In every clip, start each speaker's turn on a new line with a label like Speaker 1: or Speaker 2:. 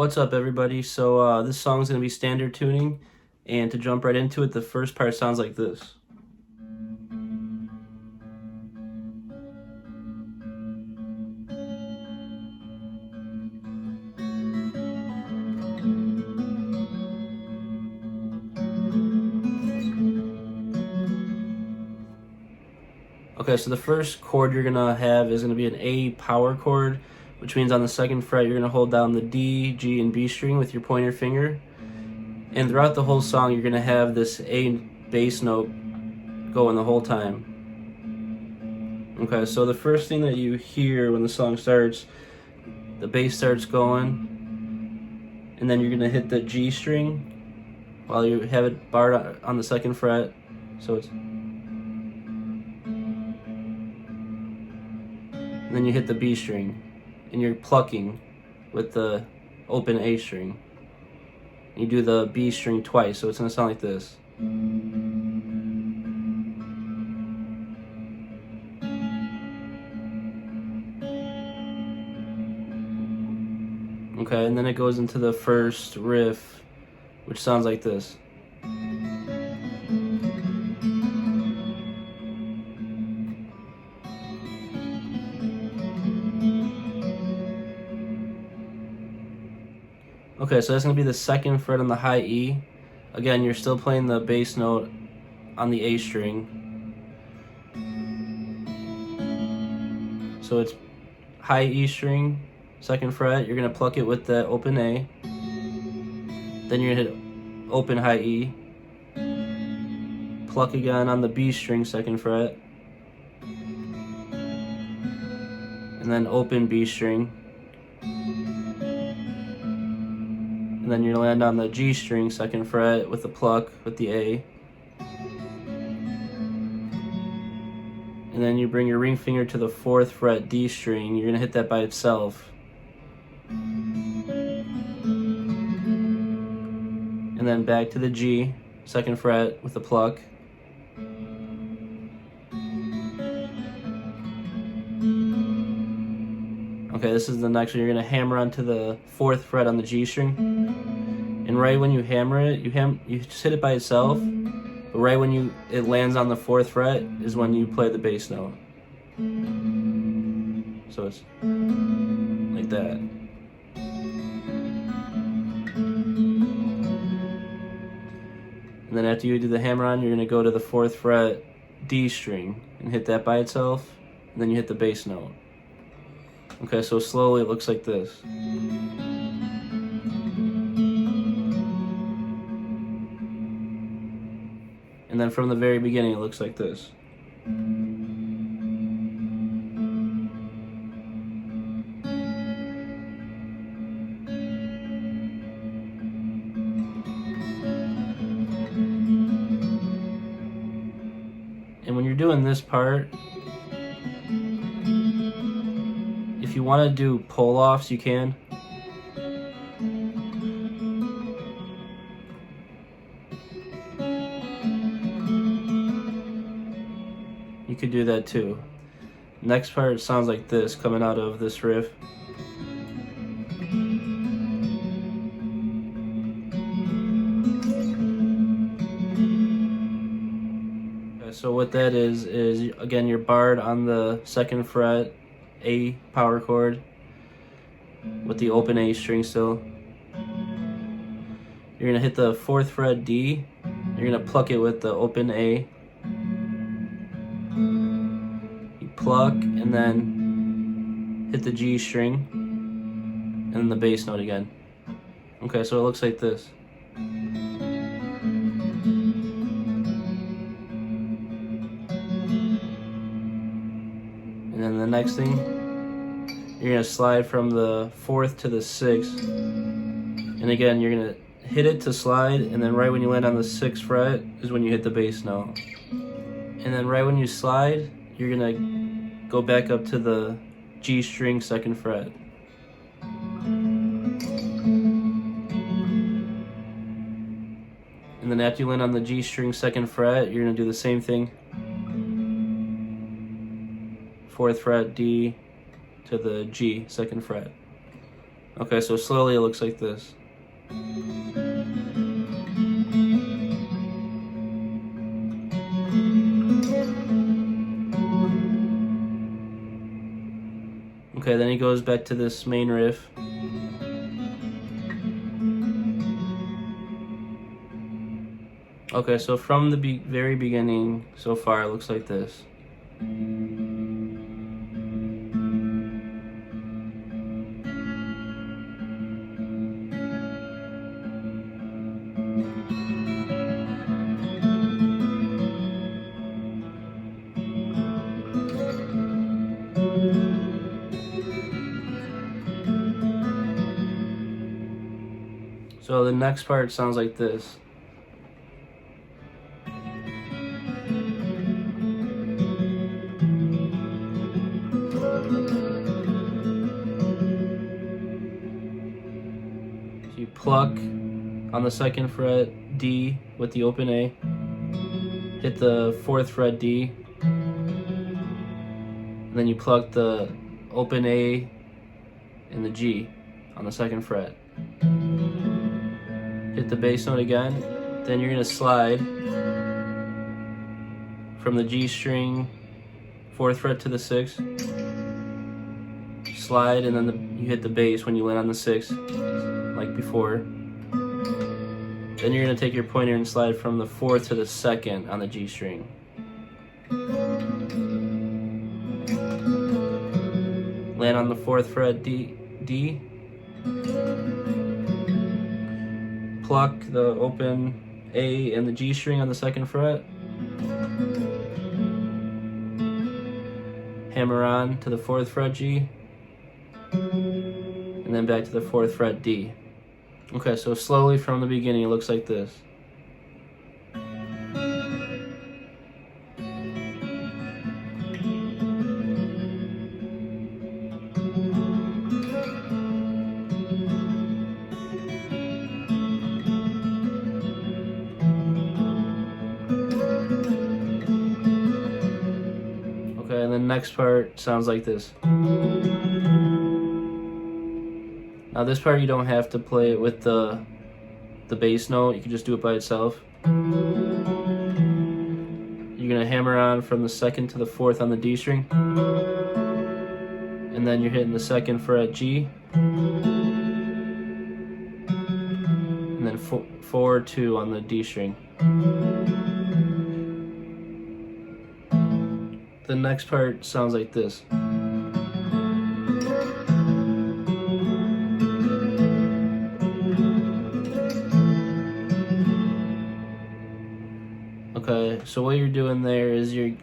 Speaker 1: What's up, everybody? So this song is going to be standard tuning, and to jump right into it, the first part sounds like this. Okay, so the first chord you're going to have is going to be an A power chord, which means on the second fret you're going to hold down the D, G, and B string with your pointer finger. And throughout the whole song, you're going to have this A bass note going the whole time. Okay, so the first thing that you hear when the song starts, the bass starts going, and then you're going to hit the G string while you have it barred on the second fret. So it's, and then you hit the B string, and you're plucking with the open A string. You do the B string twice, so it's going to sound like this. Okay, and then it goes into the first riff, which sounds like this. Okay, so that's going to be the second fret on the high E. Again, you're still playing the bass note on the A string. So it's high E string, second fret, you're going to pluck it with the open A. Then you're going to hit open high E. Pluck again on the B string, second fret. And then open B string. And then you land on the G string, second fret, with the pluck with the A. And then you bring your ring finger to the fourth fret D string. You're going to hit that by itself. And then back to the G, second fret, with the pluck. Okay, this is the next one. You're going to hammer onto the fourth fret on the G string. And right when you hammer it, you just hit it by itself. But right when it lands on the fourth fret is when you play the bass note. So it's like that. And then after you do the hammer on, you're going to go to the fourth fret D string and hit that by itself. And then you hit the bass note. Okay, so slowly it looks like this. And then from the very beginning it looks like this. And when you're doing this part, if you want to do pull-offs, you can. You could do that too. Next part sounds like this coming out of this riff. Okay, so what that is again, you're barred on the second fret A power chord with the open A string still. You're gonna hit the fourth fret D. You're gonna pluck it with the open A. You pluck and then hit the G string and then the bass note again. Okay, so it looks like this. And then the next thing, you're going to slide from the fourth to the sixth. And again, you're going to hit it to slide, and then right when you land on the sixth fret is when you hit the bass note. And then right when you slide, you're going to go back up to the G string, second fret. And then after you land on the G string, second fret, you're going to do the same thing. Fourth fret D to the G, second fret. Okay, so slowly it looks like this. Okay, then he goes back to this main riff. Okay, so from the very beginning so far, it looks like this. So the next part sounds like this. So you pluck on the 2nd fret D with the open A, hit the 4th fret D, and then you pluck the open A and the G on the 2nd fret. Hit the bass note again, then you're going to slide from the G string 4th fret to the 6th, slide, and then you hit the bass when you land on the 6th, like before. Then you're going to take your pointer and slide from the 4th to the 2nd on the G string. Land on the 4th fret D, pluck the open A and the G string on the 2nd fret, hammer on to the 4th fret G, and then back to the 4th fret D. Okay, so slowly from the beginning it looks like this. Okay, and the next part sounds like this. Now this part you don't have to play it with the bass note, you can just do it by itself. You're gonna hammer on from the 2nd to the 4th on the D string, and then you're hitting the 2nd fret G, and then 4-2 on the D string. The next part sounds like this. Okay, so what you're doing there is you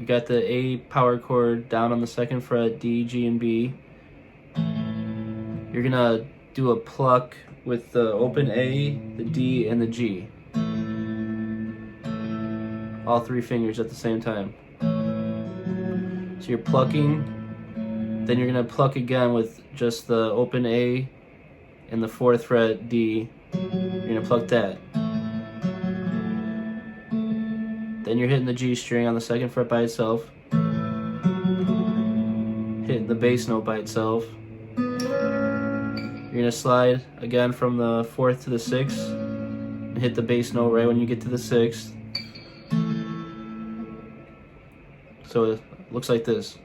Speaker 1: got the A power chord down on the 2nd fret, D, G, and B. You're gonna do a pluck with the open A, the D, and the G. All 3 fingers at the same time. So you're plucking, then you're gonna pluck again with just the open A and the 4th fret D. You're gonna pluck that. Then you're hitting the G string on the 2nd fret by itself, hitting the bass note by itself. You're gonna slide again from the 4th to the 6th and hit the bass note right when you get to the 6th. So it looks like this.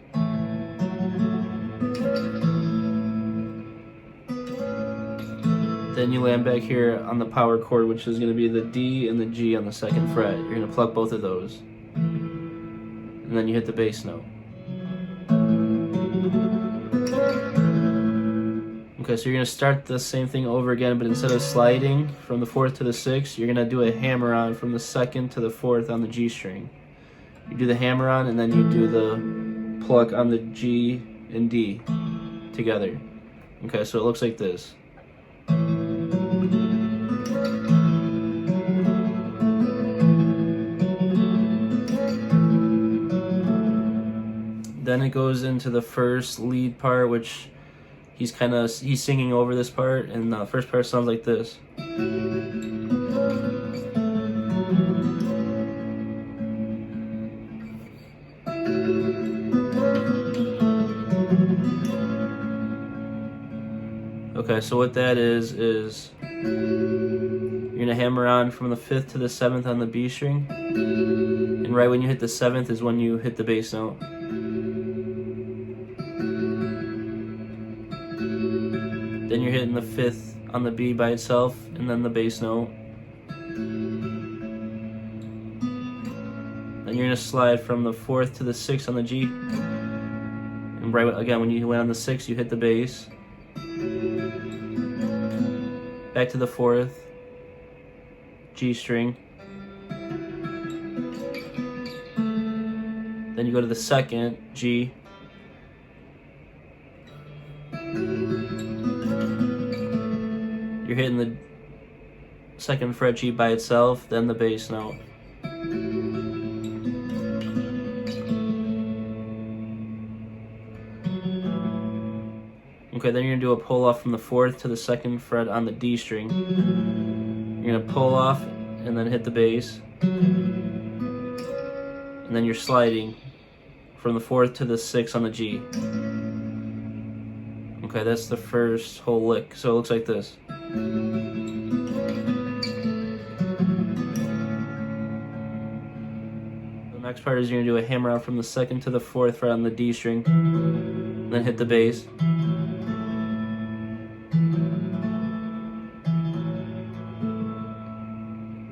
Speaker 1: Then you land back here on the power chord, which is going to be the D and the G on the 2nd fret. You're going to pluck both of those. And then you hit the bass note. Okay, so you're going to start the same thing over again, but instead of sliding from the 4th to the 6th, you're going to do a hammer on from the 2nd to the 4th on the G string. You do the hammer on, and then you do the pluck on the G and D together. Okay, so it looks like this. Then it goes into the first lead part, which he's singing over this part, and the first part sounds like this. Okay, so what that is you're gonna hammer on from the 5th to the 7th on the B string, and right when you hit the 7th is when you hit the bass note. Then you're hitting the 5th on the B by itself, and then the bass note. Then you're gonna slide from the 4th to the 6th on the G, and right again when you land on the 6th, you hit the bass. Back to the 4th, G string. Then you go to the 2nd, G. You're hitting the 2nd fret G by itself, then the bass note. Okay, then you're gonna do a pull off from the 4th to the 2nd fret on the D string. You're gonna pull off and then hit the bass. And then you're sliding from the 4th to the 6th on the G. Okay, that's the first whole lick. So it looks like this. The next part is you're gonna do a hammer out from the 2nd to the 4th fret on the D string. Then hit the bass.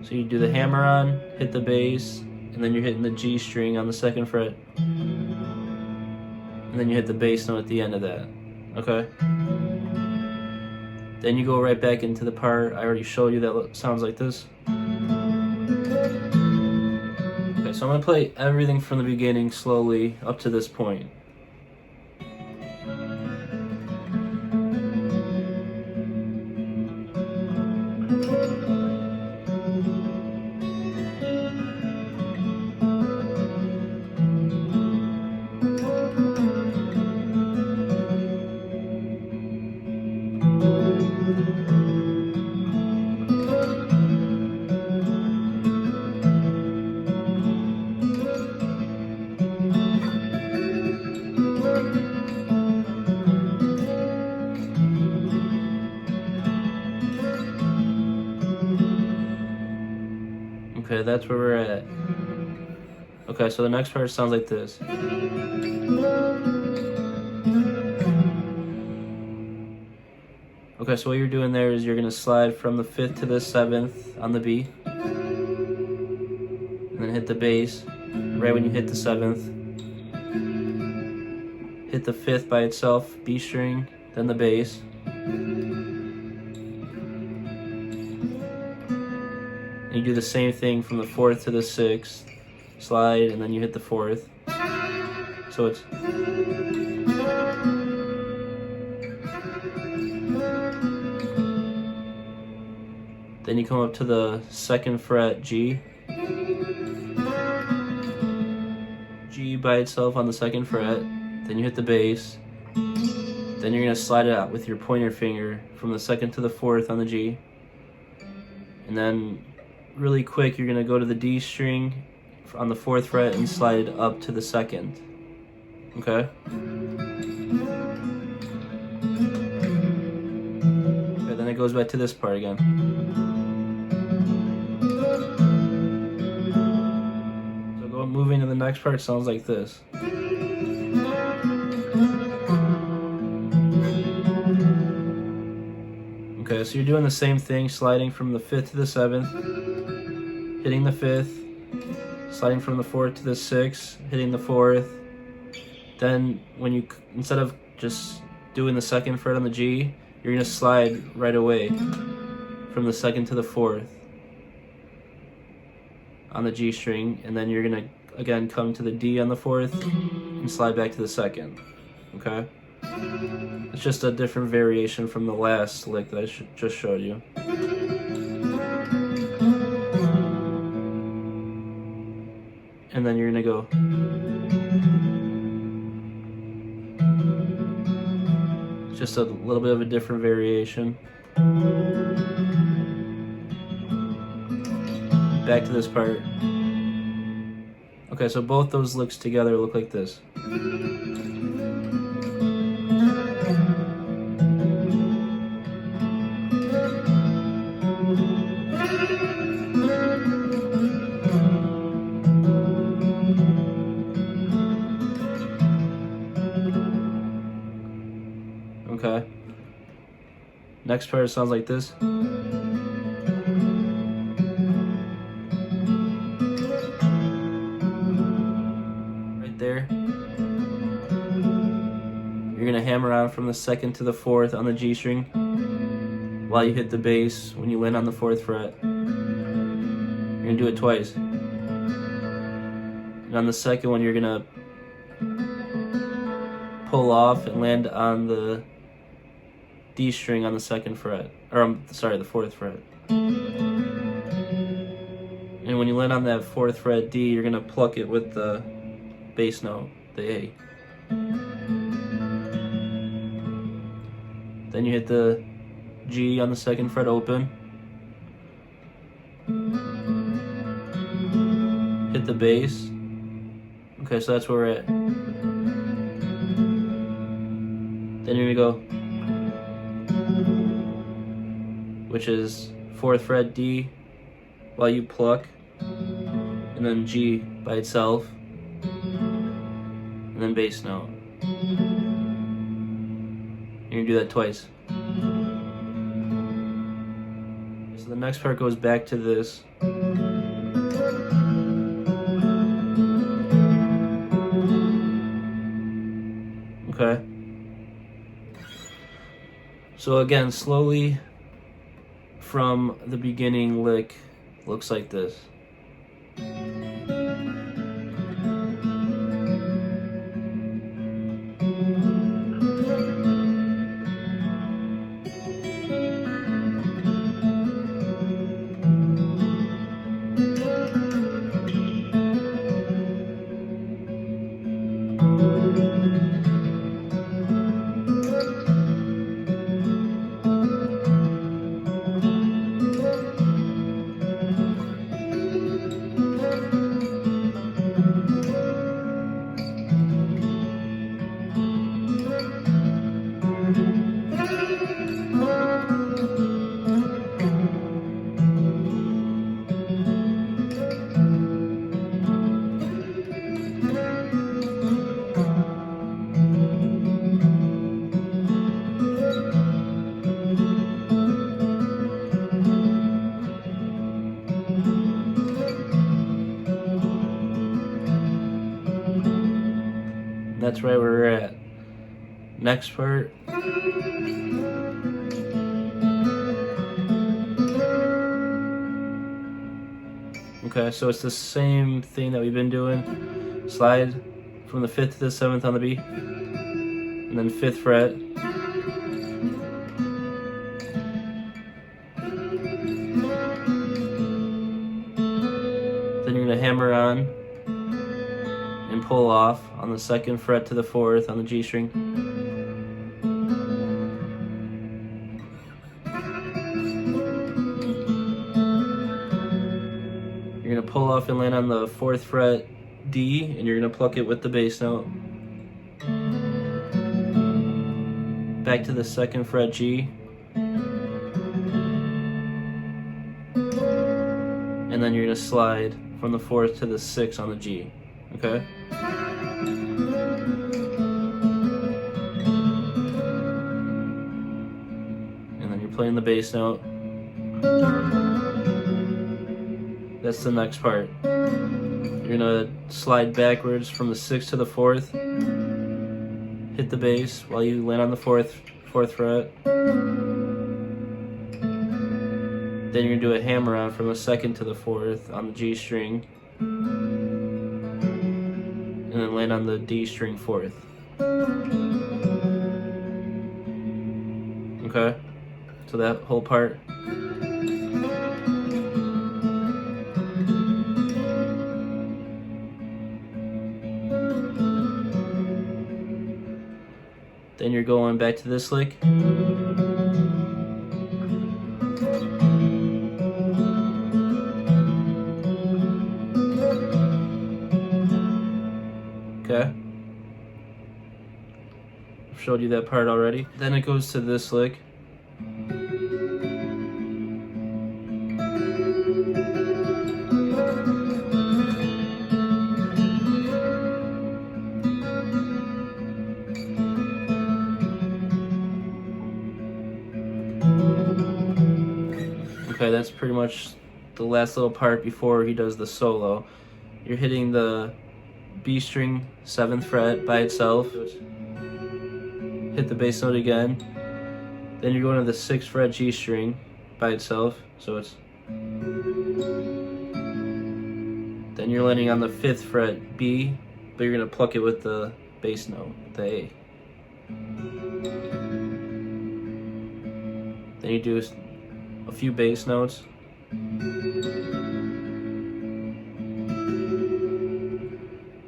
Speaker 1: So you do the hammer on, hit the bass, and then you're hitting the G string on the 2nd fret. And then you hit the bass note at the end of that. Okay? Then you go right back into the part I already showed you that sounds like this. Okay, so I'm going to play everything from the beginning slowly up to this point. Okay, that's where we're at. Okay, so the next part sounds like this. Okay, so what you're doing there is you're going to slide from the 5th to the 7th on the B. And then hit the bass right when you hit the 7th. Hit the 5th by itself, B string, then the bass. And you do the same thing from the 4th to the 6th, slide, and then you hit the 4th. So it's... Then you come up to the 2nd fret G. G by itself on the 2nd fret. Then you hit the bass. Then you're going to slide it out with your pointer finger from the 2nd to the 4th on the G. And then really quick, you're going to go to the D string on the 4th fret and slide it up to the 2nd. Okay? Okay, then it goes back to this part again. So moving to the next part sounds like this. Okay, so you're doing the same thing, sliding from the 5th to the 7th, hitting the 5th, sliding from the 4th to the 6th, hitting the 4th. Then when you, instead of just doing the 2nd fret on the G, you're going to slide right away from the 2nd to the 4th on the G string, and then you're going to again come to the D on the 4th and slide back to the 2nd. Okay? It's just a different variation from the last lick that I just showed you. And then you're gonna go. It's just a little bit of a different variation. Back to this part. Okay, so both those licks together look like this. Okay. Next part sounds like this. Right there. You're gonna hammer on from the 2nd to the 4th on the G string while you hit the bass when you land on the 4th fret. You're gonna do it twice. And on the second one, you're gonna pull off and land on the D string on the 2nd fret, or I'm sorry, the 4th fret. And when you land on that 4th fret D, you're gonna pluck it with the bass note, the A. Then you hit the G on the 2nd fret open. Hit the bass. Okay, so that's where we're at. Then you're gonna go, which is 4th fret D while you pluck, and then G by itself, and then bass note. You're gonna do that twice. So the next part goes back to this. Okay. So again, slowly from the beginning lick looks like this. That's right where we're at. Next part. Okay, so it's the same thing that we've been doing. Slide from the 5th to the 7th on the B, and then 5th fret. Then you're gonna hammer on and pull off on the 2nd fret to the 4th on the G string. You're gonna pull off and land on the 4th fret D, and you're gonna pluck it with the bass note. Back to the 2nd fret G. And then you're gonna slide from the 4th to the 6th on the G. Okay? And then you're playing the bass note. That's the next part. You're gonna slide backwards from the 6th to the 4th. Hit the bass while you land on the 4th fret. Then you're gonna do a hammer on from the 2nd to the 4th on the G string. And then land on the D string 4th. Okay? So that whole part. Then you're going back to this lick. Okay. I've showed you that part already. Then it goes to this lick. Okay, that's pretty much the last little part before he does the solo. You're hitting the B string 7th fret by itself, hit the bass note again, then you're going to the 6th fret G string by itself, so it's, then you're landing on the 5th fret B, but you're going to pluck it with the bass note, the A. Then you do a few bass notes.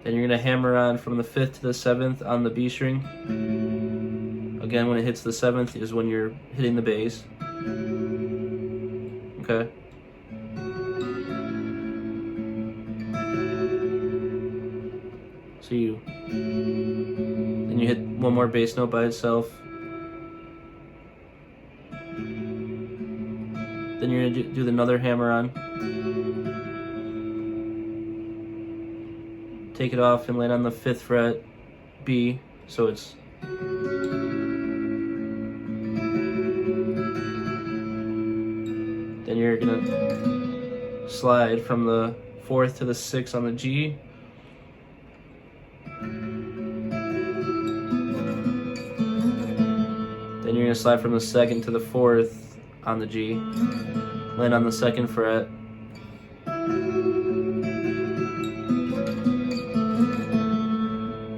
Speaker 1: Then you're going to hammer on from the 5th to the 7th on the B string. Again, when it hits the 7th is when you're hitting the bass. Okay. So then you hit one more bass note by itself. Then you're going to do another hammer on. Take it off and land on the 5th fret B, so it's, then you're gonna slide from the 4th to the 6th on the G. Then you're gonna slide from the 2nd to the 4th on the G, land on the 2nd fret.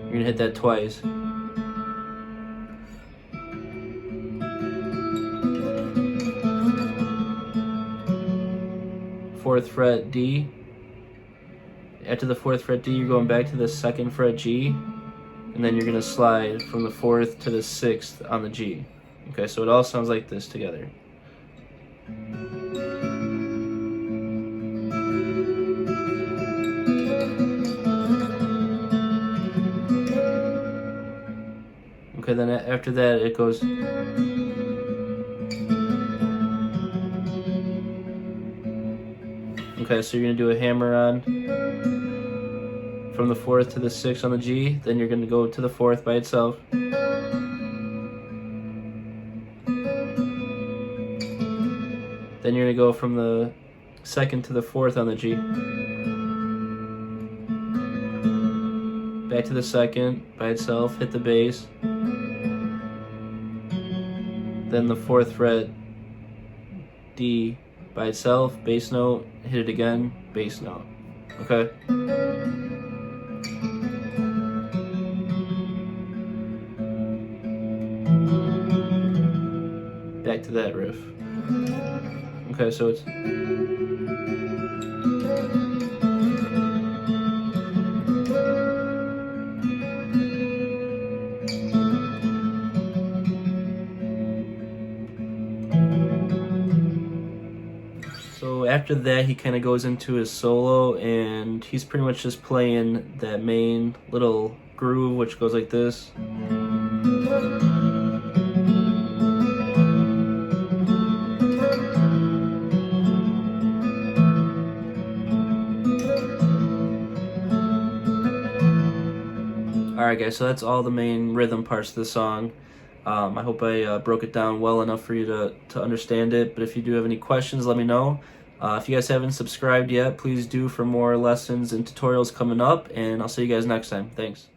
Speaker 1: You're gonna hit that twice. Fourth fret D. After the 4th fret D, you're going back to the 2nd fret G, and then you're gonna slide from the 4th to the 6th on the G. Okay, so it all sounds like this together. Okay, then after that it goes. Okay, so you're gonna do a hammer on from the 4th to the 6th on the G, then you're gonna go to the 4th by itself. Then you're gonna go from the 2nd to the 4th on the G. Back to the 2nd by itself, hit the bass. Then the 4th fret D by itself, bass note, hit it again, bass note. Okay? Back to that riff. Okay, so it's. So after that, he kind of goes into his solo, and he's pretty much just playing that main little groove, which goes like this. Alright guys, so that's all the main rhythm parts of the song. I hope I broke it down well enough for you to understand it, but if you do have any questions, let me know. If you guys haven't subscribed yet, please do for more lessons and tutorials coming up, and I'll see you guys next time. Thanks.